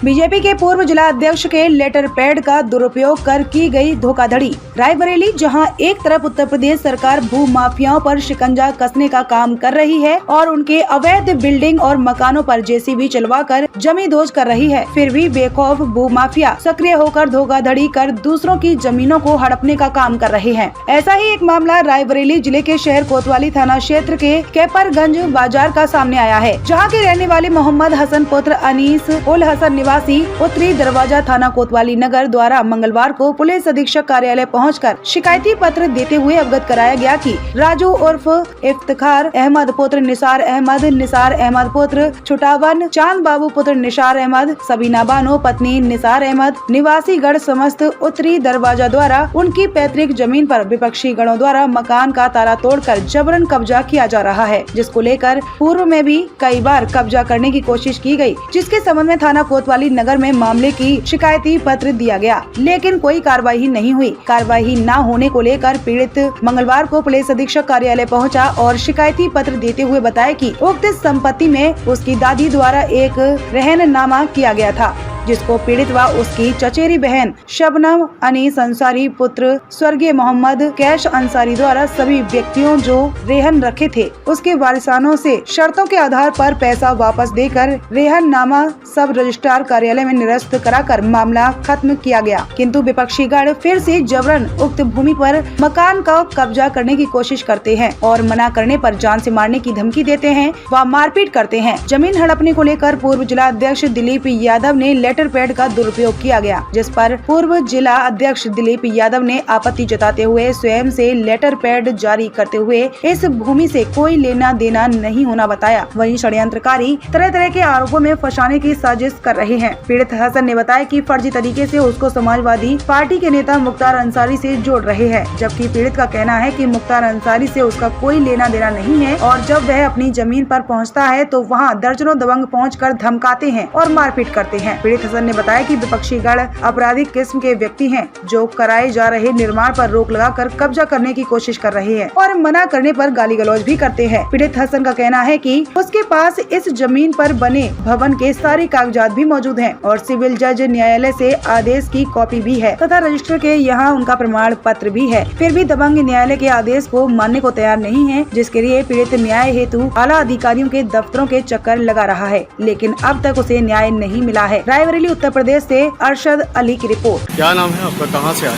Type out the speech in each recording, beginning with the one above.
BJP के पूर्व जिला अध्यक्ष के लेटर पैड का दुरुपयोग कर की गई धोखाधड़ी। रायबरेली, जहां एक तरफ उत्तर प्रदेश सरकार भू माफियाओं पर शिकंजा कसने का काम कर रही है और उनके अवैध बिल्डिंग और मकानों पर जेसीबी चलवाकर जमींदोज कर रही है, फिर भी बेखौफ भू माफिया सक्रिय होकर धोखाधड़ी कर दूसरों की जमीनों को हड़पने का काम कर रहे हैं। ऐसा ही एक मामला रायबरेली जिले के शहर कोतवाली थाना क्षेत्र के कैपरगंज बाजार का सामने आया है, जहाँ के रहने वाले मोहम्मद हसन पुत्र अनीस उल हसन निवासी उत्तरी दरवाजा थाना कोतवाली नगर द्वारा मंगलवार को पुलिस अधीक्षक कार्यालय पहुंचकर शिकायती पत्र देते हुए अवगत कराया गया कि राजू उर्फ इफ्तिखार अहमद पुत्र निसार अहमद पुत्र छुटावन, चांद बाबू पुत्र निसार अहमद, सबीना बानो पत्नी निसार अहमद, निवासी गढ़ समस्त उत्तरी दरवाजा द्वारा उनकी पैतृक जमीन पर विपक्षी गणों द्वारा मकान का ताला तोड़कर जबरन कब्जा किया जा रहा है, जिसको लेकर पूर्व में भी कई बार कब्जा करने की कोशिश की गई, जिसके संबंध में थाना कोतवाली नगर में मामले की शिकायती पत्र दिया गया, लेकिन कोई कार्रवाई नहीं हुई। कार्रवाई न होने को लेकर पीड़ित मंगलवार को पुलिस अधीक्षक कार्यालय पहुंचा और शिकायती पत्र देते हुए बताया कि उक्त संपत्ति में उसकी दादी द्वारा एक रहननामा किया गया था, जिसको पीड़ित व उसकी चचेरी बहन शबनम अनीस अंसारी पुत्र स्वर्गीय मोहम्मद कैश अंसारी द्वारा सभी व्यक्तियों जो रेहन रखे थे उसके वारिसानों से शर्तों के आधार पर पैसा वापस देकर रेहननामा सब रजिस्ट्रार कार्यालय में निरस्त कराकर मामला खत्म किया गया, किंतु विपक्षी गण फिर से जबरन उक्त भूमि पर मकान का कब्जा करने की कोशिश करते हैं और मना करने पर जान से मारने की धमकी देते हैं व मारपीट करते हैं। जमीन हड़पने को लेकर पूर्व जिला अध्यक्ष दिलीप यादव ने लेटर पैड का दुरुपयोग किया गया, जिस पर पूर्व जिला अध्यक्ष दिलीप यादव ने आपत्ति जताते हुए स्वयं से लेटर पैड जारी करते हुए इस भूमि से कोई लेना देना नहीं होना बताया। वहीं षड्यंत्रकारी तरह तरह के आरोपों में फंसाने की साजिश कर रहे हैं। पीड़ित हसन ने बताया कि फर्जी तरीके से उसको समाजवादी पार्टी के नेता मुख्तार अंसारी से जोड़ रहे हैं, जबकि पीड़ित का कहना है कि मुख्तार अंसारी से उसका कोई लेना देना नहीं है और जब वह अपनी जमीन पर पहुंचता है तो वहां दर्जनों दबंग पहुंचकर धमकाते हैं और मारपीट करते हैं। पीड़ित हसन ने बताया कि विपक्षी गण आपराधिक किस्म के व्यक्ति हैं जो कराए जा रहे निर्माण पर रोक लगाकर कब्जा करने की कोशिश कर रहे हैं और मना करने पर गाली गलौज भी करते हैं। पीड़ित हसन का कहना है कि उसके पास इस जमीन पर बने भवन के सारे कागजात भी मौजूद हैं और सिविल जज न्यायालय से आदेश की कॉपी भी है तथा रजिस्टर के यहाँ उनका प्रमाण पत्र भी है, फिर भी दबंग न्यायालय के आदेश को मानने को तैयार नहीं है, जिसके लिए पीड़ित न्याय हेतु आला अधिकारियों के दफ्तरों के चक्कर लगा रहा है, लेकिन अब तक उसे न्याय नहीं मिला है। रायबरेली उत्तर प्रदेश से अरशद अली की रिपोर्ट। क्या नाम है आपका, कहाँ से आए?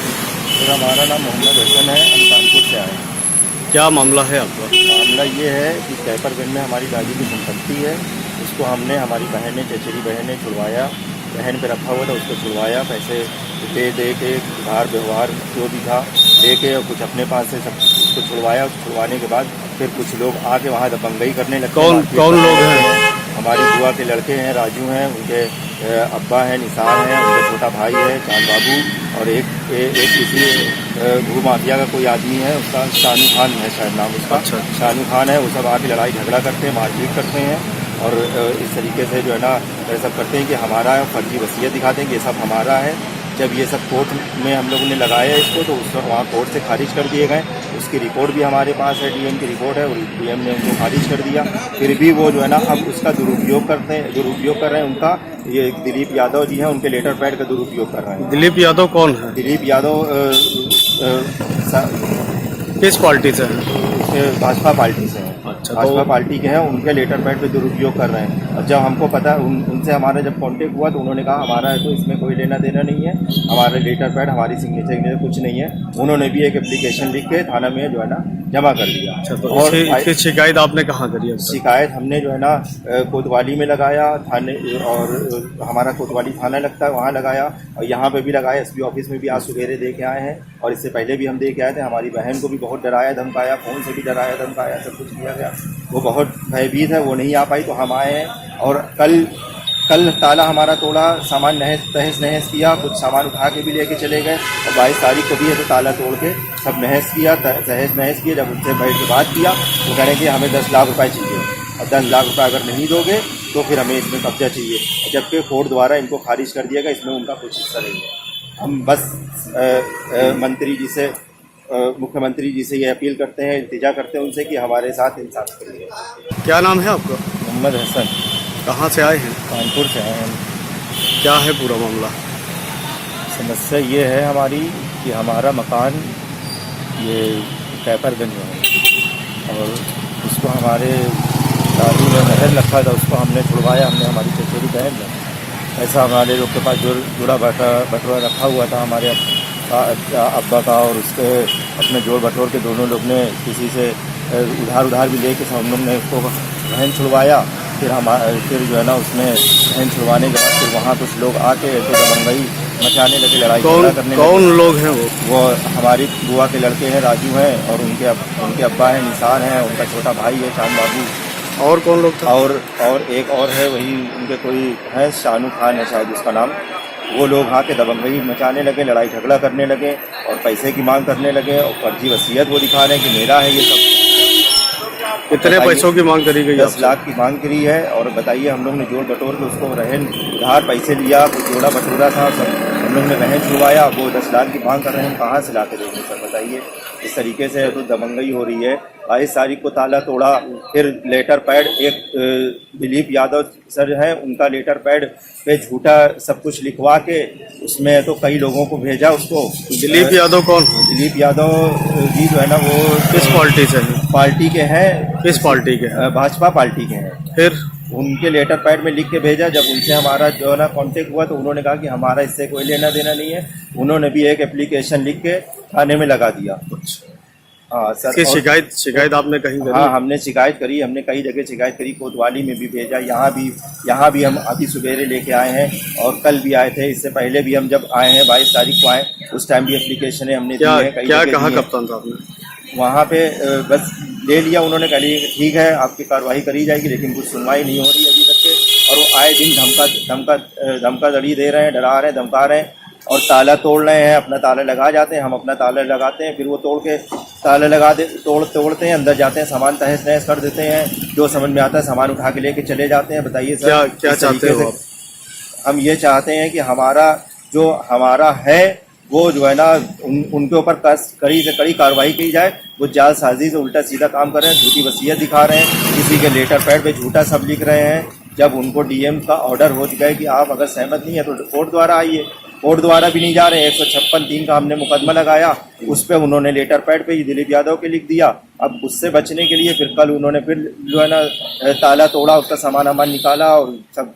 हमारा नाम मोहम्मद हसन है, हम कानपुर से आए। क्या मामला है आपका? मामला ये है कि कैपरगंज में हमारी दादी की संपत्ति है, उसको हमने हमारी बहन ने चचेरी बहन ने छुड़वाया, बहन पे रखा हुआ था उसको छुड़वाया, पैसे दे के उधार व्यवहार जो भी था दे के और कुछ अपने पास से सब उसको छुड़वाया। छुड़वाने के बाद फिर कुछ लोग आके वहाँ दबंगई करने लगे। कौन लोग हैं? हमारी बुआ के लड़के हैं, राजू हैं, उनके अब्बा हैं, निसार हैं, उनका छोटा भाई है चांद बाबू, और एक किसी भू माफिया का कोई आदमी है, उसका शानू खान है शायद नाम उसका। अच्छा। शानू खान है। वो सब आके लड़ाई झगड़ा करते हैं, मारपीट करते हैं और इस तरीके से जो है ना सब करते हैं कि हमारा फर्जी वसीयत दिखाते हैं कि ये सब हमारा है। जब ये सब कोर्ट में हम लोगों ने लगाया इसको तो उस वहाँ कोर्ट से खारिज कर दिए गए। उसकी रिपोर्ट भी हमारे पास है, डीएम की रिपोर्ट है, और डीएम ने उनको खारिज कर दिया। फिर भी वो जो है ना अब उसका दुरुपयोग कर रहे हैं। उनका ये दिलीप यादव जी हैं, उनके लेटर पैड का दुरुपयोग कर रहे हैं। दिलीप यादव कौन है? दिलीप यादव किस पार्टी से है? भाजपा पार्टी से हैं। अच्छा, भाजपा पार्टी के हैं, उनके लेटर पैड पे दुरुपयोग कर रहे हैं। और जब हमको पता उनसे हमारा जब कांटेक्ट हुआ तो उन्होंने कहा हमारा है तो इसमें कोई लेना देना नहीं है, हमारा लेटर पैड हमारी सिग्नेचर कुछ नहीं है। उन्होंने भी एक एप्लीकेशन लिख के थाना में जो है ना जमा कर दिया। अच्छा, तो और शिकायत आपने कहाँ करी? शिकायत हमने जो है ना कोतवाली में लगाया थाने, और हमारा कोतवाली थाना लगता है वहाँ लगाया, और यहाँ पे भी लगाया। एसपी ऑफिस में भी आज सवेरे दे के आए हैं, और इससे पहले भी हम दे के आए थे। हमारी बहन को भी बहुत डराया धमकाया, फ़ोन से भी डराया धमकाया, सब कुछ किया गया। वो बहुत भयभीत है, वो नहीं आ पाई, तो हम आए हैं। और कल ताला हमारा तोड़ा, सामान तहस नहस किया, कुछ सामान उठा के भी लेके चले गए, और 22 तारीख को भी है तो ताला तोड़ के सब नहस किया, तहस नहस किया। जब उनसे बैठ के बात किया तो कह रहे कि हमें 10 लाख रुपए चाहिए, और 10 लाख रुपए अगर नहीं दोगे तो फिर हमें इसमें कब्जा चाहिए, जबकि कोर्ट द्वारा इनको खारिज कर दिया गया, इसमें उनका कुछ हिस्सा नहीं है। हम बस मंत्री जी से मुख्यमंत्री जी से ये अपील करते हैं, इल्तिजा करते हैं उनसे कि हमारे साथ इंसाफ करिए। क्या नाम है आपका? मोहम्मद हसन। कहाँ से आए हैं? कानपुर से आए हैं। क्या है पूरा मामला? समस्या ये है हमारी कि हमारा मकान ये कैपरगंज में है और उसको हमारे दादी ने नहर रखा था, उसको हमने छुड़वाया। हमने हमारी चचेरी बहन ने ऐसा हमारे लोग के पास जोड़ा बटोरा रखा हुआ था हमारे अब्बा का, और उसके अपने जोड़ बटोर के दोनों लोग ने किसी से उधार भी लेके हम लोग ने उसको बहन छुड़वाया। फिर जो है ना उसमें बहन छुड़वाने के बाद फिर वहाँ कुछ लोग आके तो दबंगई मचाने लगे, लड़ाई झगड़ा करने लगे। कौन लोग हैं वो हमारी बुआ के लड़के हैं, राजू हैं, और उनके अब्बा हैं, निसार हैं, उनका छोटा भाई है चांद बाबू। और कौन लोग थे? और एक और है, वही उनके कोई है, शानू खान है शायद उसका नाम। वो लोग आके दबंगई मचाने लगे, लड़ाई झगड़ा करने लगे और पैसे की मांग करने लगे और फर्जी वसीयत वो दिखा रहे हैं कि मेरा है ये सब। कितने पैसों की मांग करी गई? 10 लाख की मांग करी है। और बताइए, हम लोग ने जोड़ बटोर के उसको रहन उधार पैसे लिया, कुछ जोड़ा बटोरा था, सब हम लोग ने बहन छुड़वाया। वो 10 लाख की मांग कर रहे हैं, हम कहाँ से ला के देंगे सर बताइए? इस तरीके से तो दबंगई हो रही है। 22 तारीख को ताला तोड़ा, फिर लेटर पैड एक दिलीप यादव सर हैं, उनका लेटर पैड पे झूठा सब कुछ लिखवा के उसमें तो कई लोगों को भेजा उसको। दिलीप यादव कौन? दिलीप यादव जी जो है ना वो किस पार्टी से हैं? पार्टी के हैं। किस पार्टी के हैं? भाजपा पार्टी के हैं। फिर उनके लेटर पैड में लिख के भेजा। जब उनसे हमारा जो है ना कांटेक्ट हुआ तो उन्होंने कहा कि हमारा इससे कोई लेना देना नहीं है। उन्होंने भी एक एप्लीकेशन लिख के थाने में लगा दिया। हाँ सर। इसकी शिकायत आपने कहीं करी? हाँ, हमने शिकायत करी, हमने कई जगह शिकायत करी, कोतवाली में भी भेजा, यहाँ भी हम अभी सवेरे लेके आए हैं और कल भी आए थे। इससे पहले भी हम जब आए हैं 22 तारीख को आए, उस टाइम भी एप्लीकेशन हमने दी है। क्या कहा कप्तान साहब ने? वहाँ पे बस ले लिया उन्होंने, कह लिया ठीक है आपकी कार्रवाई करी जाएगी, लेकिन कुछ सुनवाई नहीं हो रही अभी तक के। और वो आए दिन धमकाधड़ी दे रहे हैं, डरा रहे हैं, धमका रहे हैं और ताला तोड़ रहे हैं। अपना ताला लगा जाते हैं, हम अपना ताला लगाते हैं, फिर वो तोड़ के ताला तोड़ते हैं, अंदर जाते हैं, सामान तहस नहस कर देते हैं। जो समझ में आता है सामान उठा के लेके चले जाते हैं। बताइए सर क्या चाहते हो आप? हम ये चाहते हैं कि हमारा है वो जो है ना उनके ऊपर कड़ी से कड़ी कार्रवाई की जाए। वो जालसाजी से उल्टा सीधा काम कर रहे हैं, झूठी वसीयत दिखा रहे हैं, किसी के लेटर पैड पे झूठा सब लिख रहे हैं। जब उनको डीएम का ऑर्डर हो गया कि आप अगर सहमत नहीं है तो कोर्ट द्वारा आइए, कोर्ट द्वारा भी नहीं जा रहे हैं। 156(3) का हमने मुकदमा लगाया, उस पर उन्होंने लेटर पैड पे ही दिलीप यादव के लिख दिया। अब उससे बचने के लिए फिर कल उन्होंने फिर जो है ना ताला तोड़ा, उसका सामान निकाला और सब